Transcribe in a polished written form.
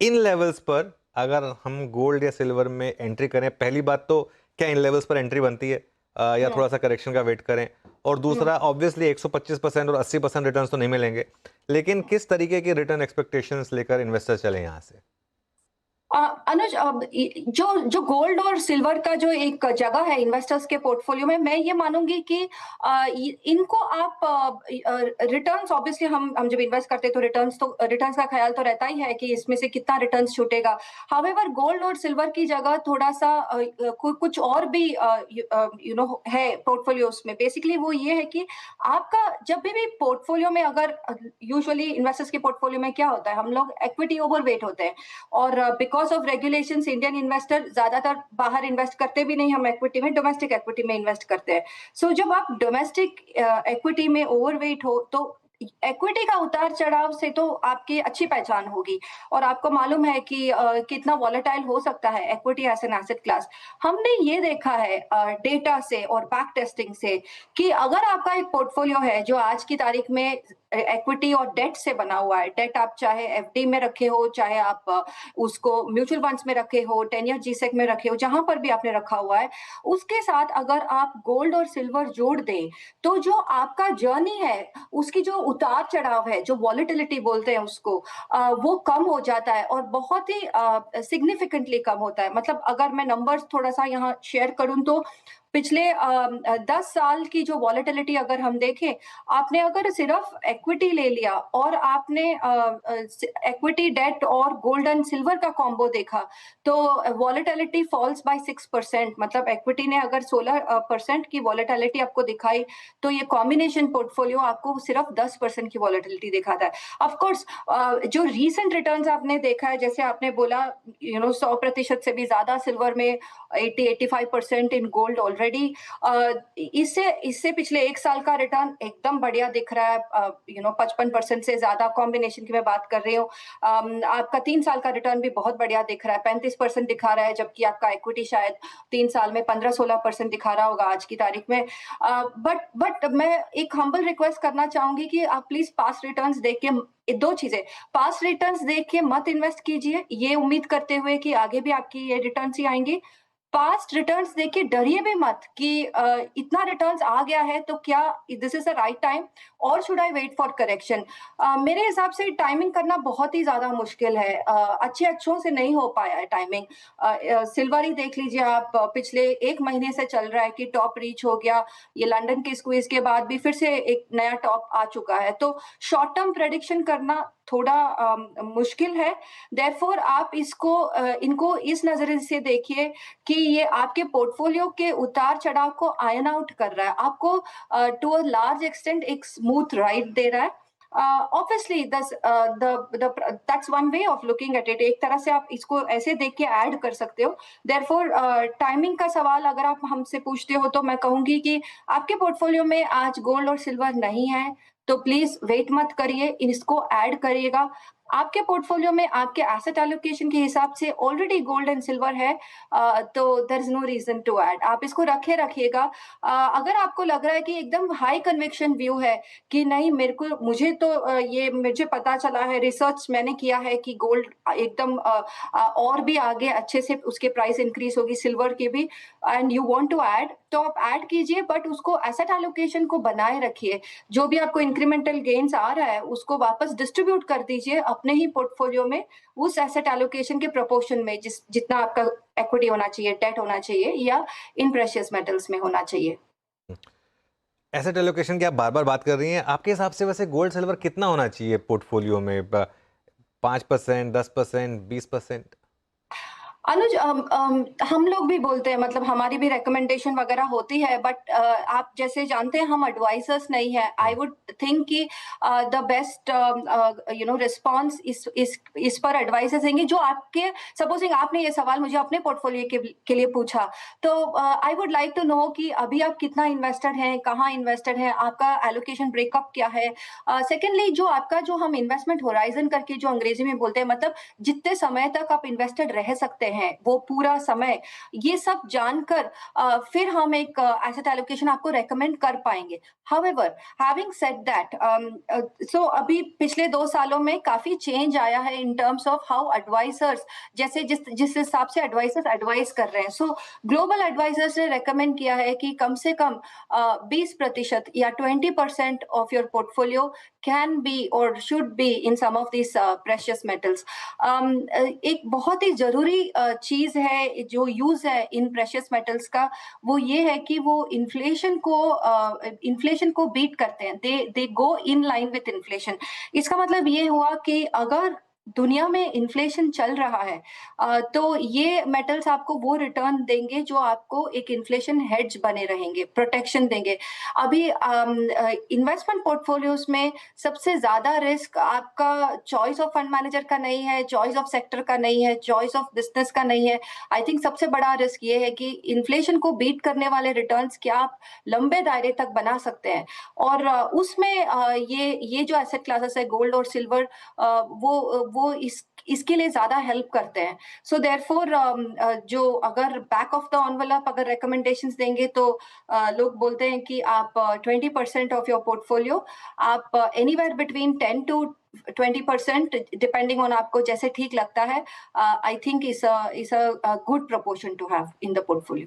इन levels पर अगर हम गोल्ड या सिल्वर में एंट्री करें, पहली बात तो क्या इन लेवल्स पर एंट्री बनती है, या हम्म। थोड़ा-सा करेक्शन का वेट करें? और हम्म। दूसरा ऑब्वियसली 125% और 80% रिटर्न्स तो नहीं मिलेंगे, लेकिन किस तरीके की रिटर्न एक्सपेक्टेशंस लेकर इन्वेस्टर चलें यहाँ से? अनुज, अब जो जो गोल्ड और सिल्वर का जो एक जगह है इन्वेस्टर्स के पोर्टफोलियो में, मैं ये मानूंगी कि इनको आप रिटर्न्स, ऑब्वियसली हम जब इन्वेस्ट करते हैं तो रिटर्न्स का ख्याल तो रहता ही है कि इसमें से कितना रिटर्न्स छूटेगा। हावेवर गोल्ड और सिल्वर की जगह थोड़ा सा कुछ और भी है पोर्टफोलियोज में। बेसिकली वो ये है कि आपका जब भी पोर्टफोलियो में, अगर यूजुअली इन्वेस्टर्स के पोर्टफोलियो में क्या होता है, हम लोग इक्विटी ओवरवेट होते हैं और because of regulations Indian investor ज्यादातर बाहर इन्वेस्ट करते भी नहीं, हम इक्विटी में, डोमेस्टिक इक्विटी में इन्वेस्ट करते हैं। सो जब आप डोमेस्टिक इक्विटी में ओवरवेट हो तो इक्विटी का उतार चढ़ाव से तो आपकी अच्छी पहचान होगी और आपको मालूम है कि कितना वॉलेटाइल हो सकता है equity as an asset class. हमने ये देखा है डेटा से और बैक टेस्टिंग से कि अगर आपका एक पोर्टफोलियो है जो आज की तारीख में इक्विटी और डेट से बना हुआ है, डेट आप चाहे एफडी में रखे हो, चाहे आप उसको म्यूचुअल फंड्स में रखे हो, 10 ईयर जीसेक में रखे हो, जहां पर भी आपने रखा हुआ है, उसके साथ अगर आप गोल्ड और सिल्वर जोड़ दें तो जो आपका जर्नी है, उसकी जो उतार चढ़ाव है, जो वॉलेटिलिटी बोलते हैं उसको, वो कम हो जाता है और बहुत ही सिग्निफिकेंटली कम होता है। मतलब अगर मैं नंबर्स थोड़ा सा यहाँ शेयर करूं तो पिछले 10 साल की जो वॉलेटिलिटी अगर हम देखें, आपने अगर सिर्फ इक्विटी ले लिया और आपने इक्विटी, डेट और गोल्ड एंड सिल्वर का कॉम्बो देखा तो वॉलेटिलिटी फॉल्स बाय 6%। मतलब इक्विटी ने अगर 16% की वॉलेटिलिटी आपको दिखाई तो ये कॉम्बिनेशन पोर्टफोलियो आपको सिर्फ 10% की वॉलेटिलिटी दिखाता है। ऑफ कोर्स जो रीसेंट रिटर्न्स आपने देखा है, जैसे आपने बोला 100% से भी ज्यादा सिल्वर में, 80-85% इन गोल्ड ऑलरेडी, इससे इससे पिछले 1 साल का रिटर्न एकदम बढ़िया दिख रहा है। 55% से ज्यादा कॉम्बिनेशन की मैं बात कर रही हूँ। आपका 3 साल का रिटर्न भी बहुत बढ़िया दिख रहा है, 35% दिखा रहा है, जबकि आपका इक्विटी शायद 3 साल में 15-16% दिखा रहा होगा आज की तारीख में। बट मैं एक हम्बल रिक्वेस्ट करना चाहूंगी कि आप प्लीज पास्ट रिटर्न्स देख के, दो चीजें, पास्ट रिटर्न्स देख के मत इन्वेस्ट कीजिए ये उम्मीद करते हुए कि आगे भी आपकी ये रिटर्न्स ही आएंगी। पास्ट रिटर्न्स देखिए, डरिए भी मत कि इतना रिटर्न्स आ गया है तो क्या this is the right time और should I wait for correction. मेरे हिसाब से टाइमिंग करना बहुत ही ज्यादा मुश्किल है, अच्छे अच्छों से नहीं हो पाया है टाइमिंग। सिल्वर ही देख लीजिए आप, पिछले 1 महीने से चल रहा है कि टॉप रीच हो गया, ये लंदन के स्क्वीज के बाद भी फिर से एक नया टॉप आ चुका है, तो शॉर्ट टर्म प्रेडिक्शन करना थोड़ा मुश्किल है। देयरफॉर आप इनको इस नजरिए से देखिए कि ये आपके पोर्टफोलियो के उतार चढ़ाव को आयन आउट कर रहा है, आपको टू अ लार्ज एक्सटेंट एक स्मूथ राइड दे रहा है। Obviously that's one way of looking at it, एक तरह से आप इसको ऐसे देख के ऐड कर सकते हो। देयरफॉर टाइमिंग का सवाल अगर आप हमसे पूछते हो तो मैं कहूंगी कि आपके पोर्टफोलियो में आज गोल्ड और सिल्वर नहीं है तो प्लीज वेट मत करिए, इसको ऐड करिएगा। आपके पोर्टफोलियो में आपके एसेट एलोकेशन के हिसाब से ऑलरेडी गोल्ड एंड सिल्वर है, तो there is no reason to add, आप इसको रखिएगा। अगर आपको लग रहा है कि एकदम हाई कन्विक्शन व्यू है कि नहीं, मुझे तो ये मुझे पता चला है, रिसर्च मैंने किया है कि गोल्ड एकदम और भी आगे अच्छे से उसके प्राइस इंक्रीज होगी, सिल्वर की भी, and you want to add, तो आप ऐड कीजिए, बट उसको एसेट एलोकेशन को बनाए रखिए। जो भी आपको इंक्रीमेंटल गेन्स आ रहा है उसको वापस डिस्ट्रीब्यूट कर दीजिए अपने ही पोर्टफोलियो में, उस एसेट एलोकेशन के प्रोपोर्शन में जितना आपका इक्विटी होना चाहिए, डेट होना चाहिए या इन प्रेशियस मेटल्स में होना चाहिए। एसेट एलोकेशन की आप बार-बार बात कर रही हैं, आपके हिसाब से वैसे गोल्ड सिल्वर कितना होना चाहिए पोर्टफोलियो में? 5%, 10%, 20%? अनुज, हम लोग भी बोलते हैं, मतलब हमारी भी रिकमेंडेशन वगैरह होती है, बट आप जैसे जानते हैं हम एडवाइजर्स नहीं है। आई हुँ। वुड थिंक कि द बेस्ट रिस्पॉन्स इस पर एडवाइसेस देंगे जो आपके, सपोजिंग आपने ये सवाल मुझे अपने पोर्टफोलियो के लिए पूछा, तो I would like to know कि अभी आप कितना इन्वेस्टेड हैं, कहाँ इन्वेस्टेड हैं, आपका एलोकेशन ब्रेकअप क्या है। सेकेंडली, जो हम इन्वेस्टमेंट होराइजन करके जो अंग्रेजी में बोलते हैं, मतलब जितने समय तक आप इन्वेस्टेड रह सकते हैं, वो पूरा समय, ये सब जानकर फिर हम एक एसेट एलोकेशन आपको रेकमेंड कर पाएँगे। However, having said that, so अभी पिछले 2 सालों में काफ़ी चेंज आया है in terms of how advisors, जैसे जिस हिसाब से एडवाइज़र्स एडवाइस कर रहे हैं। सो ग्लोबल एडवाइज़र्स ने रेकमेंड किया है कि कम से कम 20% या 20% of your portfolio can be और should be in some of this precious metals. एक बहुत ही ज़रूरी चीज़ है जो यूज़ है इन प्रेशियस मेटल्स का, वो ये है कि वो इन्फ्लेशन को बीट करते हैं। दे गो इन लाइन विथ इन्फ्लेशन। इसका मतलब ये हुआ कि अगर दुनिया में इन्फ्लेशन चल रहा है, तो ये मेटल्स आपको वो रिटर्न देंगे जो आपको एक इन्फ्लेशन हेड्ज बने रहेंगे, प्रोटेक्शन देंगे। अभी इन्वेस्टमेंट पोर्टफोलियोज में सबसे ज़्यादा रिस्क आपका चॉइस ऑफ फंड मैनेजर का नहीं है, चॉइस ऑफ सेक्टर का नहीं है, चॉइस ऑफ बिज़नेस का नहीं है। आई थिंक सबसे बड़ा रिस्क ये है कि इन्फ्लेशन को बीट करने वाले रिटर्न्स क्या आप लंबे दायरे तक बना सकते हैं। और उसमें ये जो एसेट क्लासेस है गोल्ड और सिल्वर, वो इसके लिए ज़्यादा हेल्प करते हैं। सो देयरफॉर जो अगर बैक ऑफ द एनवेलप अगर रिकमेंडेशंस देंगे तो लोग बोलते हैं कि आप 20% ऑफ योर पोर्टफोलियो आप anywhere between 10 to 20% depending on आपको जैसे ठीक लगता है, I think is a good proportion to have in the portfolio.